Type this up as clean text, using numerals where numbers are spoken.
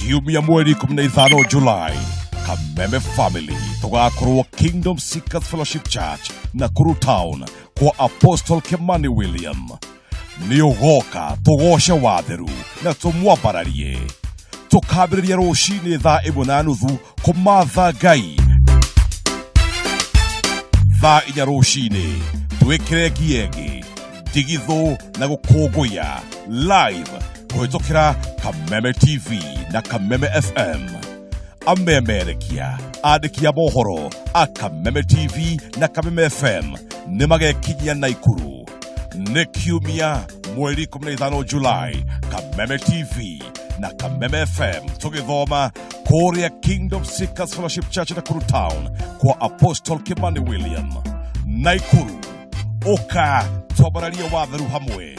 kiumia mweri 15 Julai, Kameme Family tugakorwo Kingdom Seekers Fellowship Church Nakuru Town kwa Apostle Kimani William. Ni ugoka tugoshe watheru na tumwambararie. Tukambĩrĩria rũcinĩ thaa 1:30 kũmatha Ngai. Thaa 4 rũcinĩ twĩkĩre ngiengi, ndigithũ na gũkũngũya live kũhĩtũkĩra Kameme TV na Kameme FM. Amemerekia andĩki a mohoro a Kameme TV na Kameme FM nĩmagekinyia Naikuru. Nĩ kiumia mweri 15 Julai, Kameme TV na Kameme FM tugithoma kũrĩa Kingdom Seekers Fellowship Church Nakuru Town kwa Apostle Kimani William. Naikuru, oka twambararie watheru hamwe.